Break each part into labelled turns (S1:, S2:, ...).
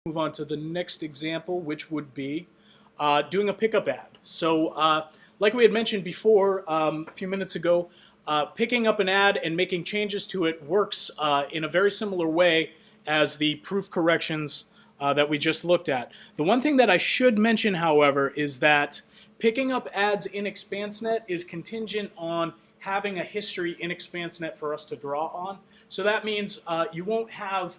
S1: Move on to the next example, which would be doing a pickup ad. So like we had mentioned before a few minutes ago, picking up an ad and making changes to it works in a very similar way as the proof corrections that we just looked at. The one thing that I should mention, however, is that picking up ads in ExpanseNet is contingent on having a history in ExpanseNet for us to draw on. So that means you won't have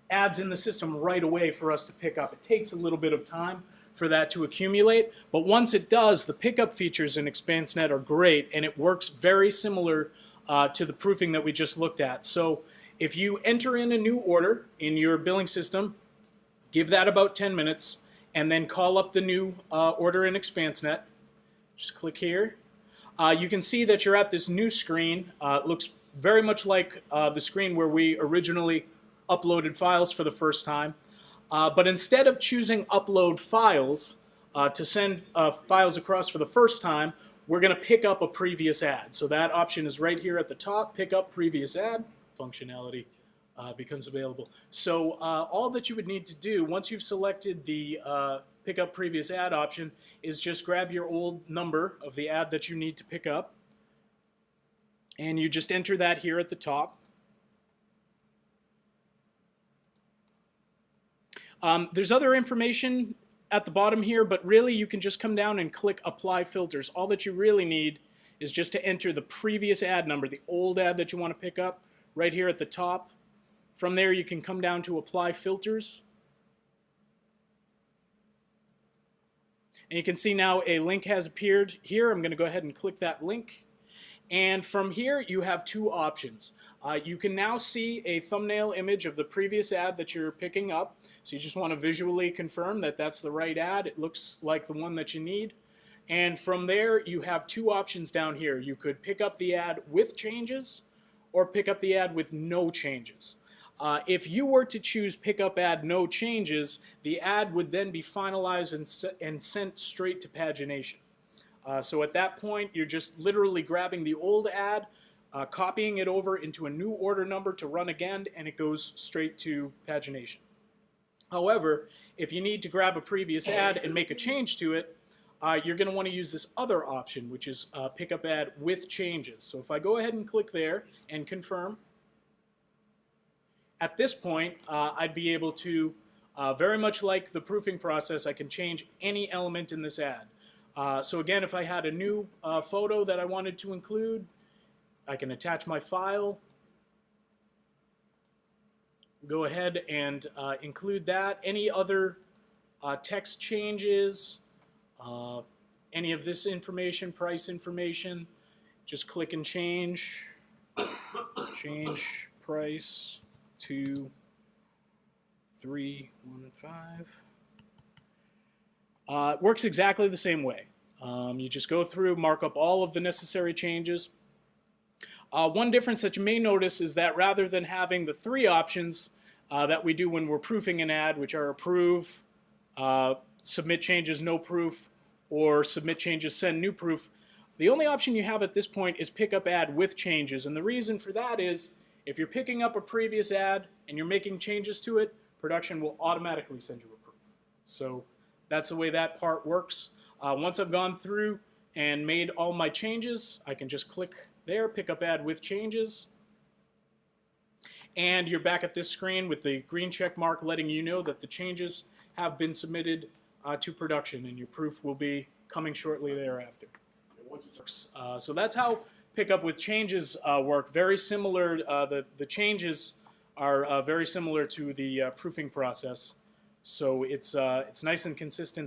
S1: ads in the system right away for us to pick up. It takes a little bit of time for that to accumulate, but once it does, the pickup features in ExpanseNet are great, and it works very similar to the proofing that we just looked at. So if you enter in a new order in your billing system, give that about 10 minutes, and then call up the new order in ExpanseNet. Just click here. You can see that you're at this new screen. It looks very much like the screen where we originally uploaded files for the first time. But instead of choosing upload files to send files across for the first time, we're going to pick up a previous ad. So that option is right here at the top, pick up previous ad functionality becomes available. So all that you would need to do once you've selected the pick up previous ad option is just grab your old number of the ad that you need to pick up, and you just enter that here at the top. There's other information at the bottom here, but really you can just come down and click Apply Filters. All that you really need is just to enter the previous ad number, the old ad that you want to pick up, right here at the top. From there you can come down to Apply Filters. And you can see now a link has appeared here. I'm going to go ahead and click that link. And from here, you have two options. You can now see a thumbnail image of the previous ad that you're picking up. So you just want to visually confirm that that's the right ad. It looks like the one that you need. And from there, you have two options down here. You could pick up the ad with changes or pick up the ad with no changes. If you were to choose pick up ad no changes, the ad would then be finalized and sent straight to pagination. So at that point, you're just literally grabbing the old ad, copying it over into a new order number to run again, and it goes straight to pagination. However, if you need to grab a previous ad and make a change to it, you're going to want to use this other option, which is pick up ad with changes. So if I go ahead and click there and confirm, at this point, I'd be able to, very much like the proofing process, I can change any element in this ad. So again, if I had a new photo that I wanted to include, I can attach my file, go ahead and include that. Any other text changes, any of this information, price information, just click and change price to 315. It works exactly the same way. You just go through, mark up all of the necessary changes. One difference that you may notice is that rather than having the three options that we do when we're proofing an ad, which are approve, submit changes, no proof, or submit changes, send new proof, the only option you have at this point is pick up ad with changes. And the reason for that is if you're picking up a previous ad and you're making changes to it, production will automatically send you a proof. So that's the way that part works. Once I've gone through and made all my changes, I can just click there, pick up ad with changes. And you're back at this screen with the green check mark letting you know that the changes have been submitted to production, and your proof will be coming shortly thereafter. So that's how pickup with changes work. Very similar, the changes are very similar to the proofing process. So it's nice and consistent